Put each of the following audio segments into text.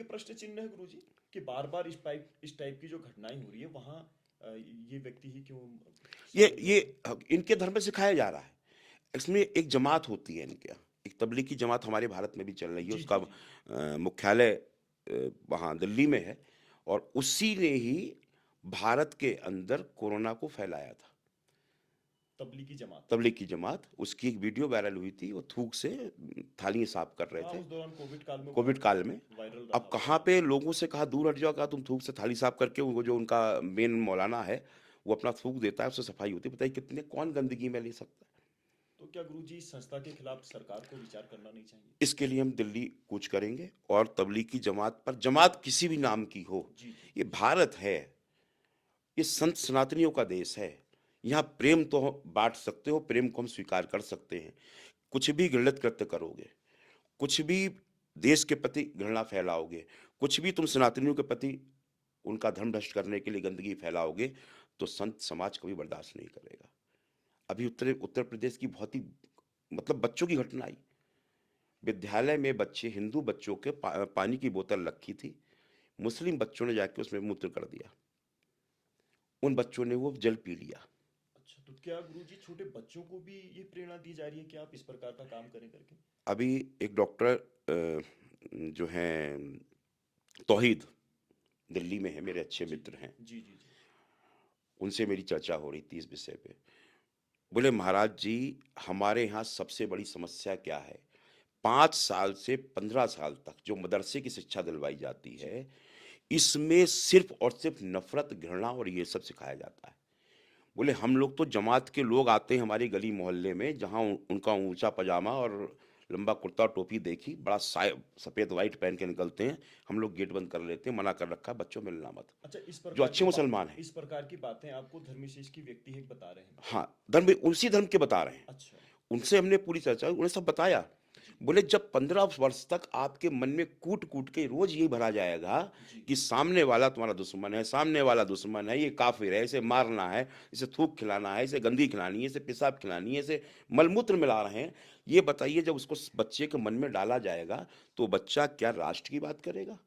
ये प्रश्न चिन्ह है गुरुजी कि बार बार इस टाइप की जो घटनाएं हो रही है वहां ये व्यक्ति ही क्यों शामिल ये रहते हैं? इनके धर्म में सिखाया जा रहा है। इसमें एक जमात होती है इनके यहाँ, एक तबलीगी जमात हमारे भारत में भी चल रही है, जी उसका जी जी। मुख्यालय वहाँ दिल्ली में है, और उसी ने ही भारत के अंदर कोरोना को फैलाया था। तबलीगी जमात। तबलीग की जमात, उसकी एक वीडियो वायरल हुई थी, वो थूक से थाली साफ कर रहे हाँ, थे उस दौरान कोविड काल में कोविड बहुत काल में। वायरल अब रहा वो कहाँ ऑडियो। पे लोगों से कहा दूर हट जाओ, कहा तुम थूक से थाली साफ करके, वो जो उनका मेन मौलाना है वो अपना थूक देता है, उससे सफाई होती है। बताइए कितने, कौन गंदगी में ले सकता है। तो क्या गुरुजी इस संस्था के खिलाफ सरकार को विचार करना नहीं चाहिए? इसके लिए हम दिल्ली कूच करेंगे, और तबलीगी जमात पर, जमात किसी भी नाम की हो, जी जी ये भारत है, ये संत सनातनियों का देश है। यहाँ प्रेम तो बांट सकते हो, प्रेम को हम स्वीकार कर सकते हैं। कुछ भी घृणित कृत्य करोगे, कुछ भी देश के प्रति घृणा फैलाओगे, कुछ भी तुम सनातनियों के प्रति उनका धर्म भ्रष्ट करने के लिए गंदगी फैलाओगे, तो संत समाज कभी बर्दाश्त नहीं करेगा। अभी उत्तर उत्तर प्रदेश की बहुत ही, मतलब बच्चों की घटना आई। विद्यालय में बच्चे, हिंदू बच्चों के पानी की बोतल रखी थी, मुस्लिम बच्चों ने जाके उसमें मूत्र कर दिया, उन बच्चों ने वो जल पी लिया। अच्छा, तो क्या गुरुजी छोटे बच्चों को भी ये प्रेरणा दी जा रही है कि आप इस प्रकार का काम करें करके? अभी एक डॉक्टर जो हैं तौहीद, दिल्ली में है, मेरे अच्छे जी मित्र हैं, जी जी जी। उनसे मेरी चर्चा हो रही थी इस विषय पे। बोले महाराज जी, हमारे यहाँ सबसे बड़ी समस्या क्या है, 5 साल से 15 साल तक जो मदरसे की शिक्षा दिलवाई जाती जी। है, इसमें सिर्फ और सिर्फ नफरत, घृणा और ये सब सिखाया जाता है। बोले हम लोग तो, जमात के लोग आते हैं हमारी गली मोहल्ले में, जहाँ उनका ऊंचा पजामा और लंबा कुर्ता टोपी देखी, बड़ा सफ़ेद वाइट पहन के निकलते हैं, हम लोग गेट बंद कर लेते हैं, मना कर रखा है बच्चों मिलना मत। अच्छा, जो अच्छे मुसलमान हैं। इस प्रकार की बातें आपको धर्मविशेष की व्यक्ति है बता रहे हैं? हाँ, धर्म उसी धर्म के बता रहे हैं। अच्छा। उनसे हमने पूरी चर्चा, उन्हें सब बताया। जी बोले जब 15 वर्ष तक आपके मन में कूट कूट के रोज यही भरा जाएगा जी। कि सामने वाला तुम्हारा दुश्मन है, सामने वाला दुश्मन है, ये काफिर है, इसे मारना है, इसे थूक खिलाना है, इसे गंदी खिलानी है, इसे पेशाब खिलानी है, इसे मलमूत्र मिला रहे हैं, ये बताइए जब उसको बच्चे के मन में डाला जाएगा, तो बच्चा क्या राष्ट्र की बात करेगा,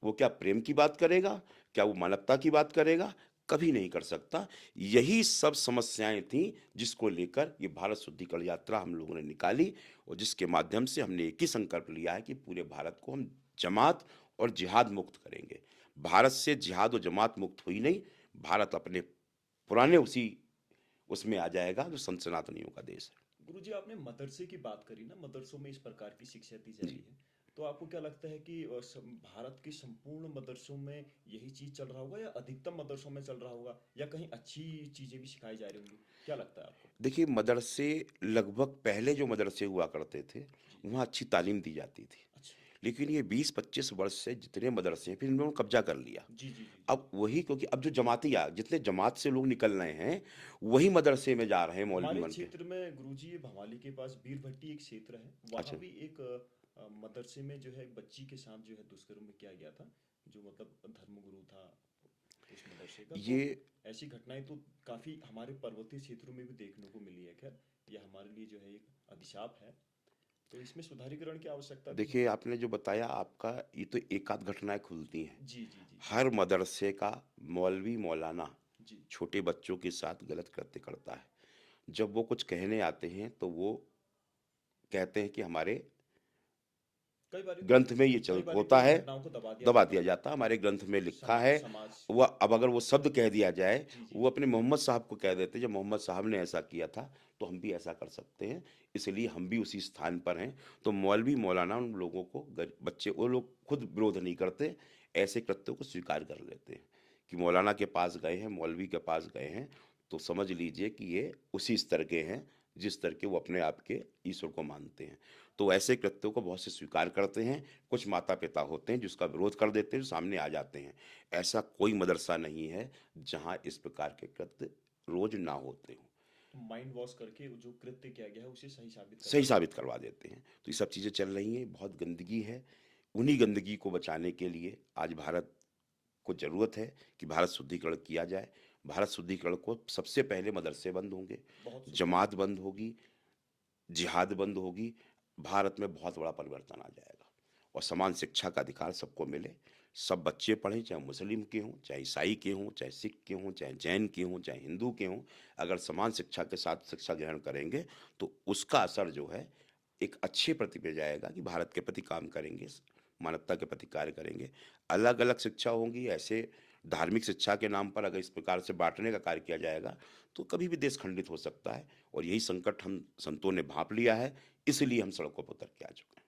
वो क्या प्रेम की बात करेगा, क्या वो मानवता की बात करेगा? कभी नहीं कर सकता। यही सब समस्याएं थी जिसको लेकर ये भारत शुद्धिकरण यात्रा हम लोगों ने निकाली, और जिसके माध्यम से हमने एक ही संकल्प लिया है कि पूरे भारत को हम जमात और जिहाद मुक्त करेंगे। भारत से जिहाद और जमात मुक्त हुई नहीं, भारत अपने पुराने उसी उसमें आ जाएगा जो संत सनातनियों का देश है। गुरुजी, आपने मदरसे की बात करी ना, मदरसों में इस प्रकार की शिक्षा दी जा जी। रही है, तो आपको क्या लगता है कि भारत के संपूर्ण मदरसों में यही चीज चल रहा होगा, या अधिकतम मदरसों में चल रहा होगा, या कहीं अच्छी चीजें भी सिखाई जा रही होंगी? क्या लगता है आपको? देखिए, मदरसे लगभग पहले जो मदरसे हुआ करते थे, जी। वहाँ अच्छी तालीम दी जाती थी। अच्छा। लेकिन ये 20-25 वर्ष से जितने मदरसे हैं, फिर इन लोगों ने कब्जा कर लिया। जी जी जी जी। अब वही, क्योंकि अब जो जमाती जितने जमात से लोग निकल रहे हैं, वही मदरसे में जा रहे हैं मौलवी हमारे बन के। क्षेत्र में गुरुजी, ये भवाली के पास बीरभट्टी एक क्षेत्र है, वहाँ अच्छा। भी एक मदरसे में जो है एक बच्ची के साथ जो है दुष्कर्म किया गया था, जो मतलब धर्मगुरु था उस मदरसे का। तो ये ऐसी घटनाएं तो काफी हमारे पर्वतीय क्षेत्रों में भी देखने को मिली है। खैर, यह हमारे लिए जो है एक अभिशाप है, तो इसमें सुधारीकरण की आवश्यकता भी है। देखिए, आपने जो बताया, आपका ये तो एक आध घटनाएं खुलती हैं। जी जी जी हर मदरसे का मौलवी मौलाना जी। छोटे बच्चों के साथ गलत कृत्य करता है। जब वो कुछ कहने आते हैं तो वो कहते हैं कि हमारे कई बार तो ग्रंथ में ये चल कई बार तो होता इन है, घटनाओं को दबा दिया दबा जाता दिया है। जाता है, हमारे ग्रंथ में लिखा है। समाज। वह अब अगर वो शब्द कह दिया जाए, जी जी वो जी। अपने मोहम्मद साहब को कह देते, जब मोहम्मद साहब ने ऐसा किया था तो हम भी ऐसा कर सकते हैं, इसलिए हम भी उसी स्थान पर हैं। तो मौलवी मौलाना उन लोगों को, बच्चे, वो लोग खुद विरोध नहीं करते, ऐसे कृत्यों को स्वीकार कर लेते हैं कि मौलाना के पास गए हैं, मौलवी के पास गए हैं, तो समझ लीजिए कि ये उसी स्तर के हैं जिस स्तर के वो अपने आप के ईश्वर को मानते हैं। तो ऐसे कृत्यों को बहुत से स्वीकार करते हैं। कुछ माता पिता होते हैं जिसका विरोध कर देते हैं, जो सामने आ जाते हैं। ऐसा कोई मदरसा नहीं है जहाँ इस प्रकार के कृत्य रोज ना होते हों। तो माइंड वॉश करके जो कृत्य किया गया है उसे सही साबित करवा सही देते साबित हैं। करवा देते हैं। तो ये सब चीज़ें चल रही हैं, बहुत गंदगी है। उन्हीं गंदगी को बचाने के लिए आज भारत को ज़रूरत है कि भारत शुद्धिकरण किया जाए। भारत शुद्धिकरण को सबसे पहले मदरसे बंद होंगे, बहुत सुंदर। जमात बंद होगी, जिहाद बंद होगी, भारत में बहुत बड़ा परिवर्तन आ जाएगा। और समान शिक्षा का अधिकार सबको मिले। सब बच्चे पढ़ें, चाहे मुस्लिम के हों, चाहे ईसाई के हों, चाहे सिख के हों, चाहे जैन के हों, चाहे हिंदू के हों। अगर समान शिक्षा के साथ शिक्षा ग्रहण करेंगे तो उसका असर जो है एक अच्छे प्रति पे जाएगा कि भारत के प्रति काम करेंगे, मानवता के प्रति कार्य करेंगे। अलग-अलग शिक्षा होंगी, ऐसे धार्मिक शिक्षा के नाम पर अगर इस प्रकार से बाँटने का कार्य किया जाएगा, तो कभी भी देश खंडित हो सकता है और यही संकट हम संतों ने भाँप लिया है, इसलिए हम सड़कों पर उतर के आ चुके हैं।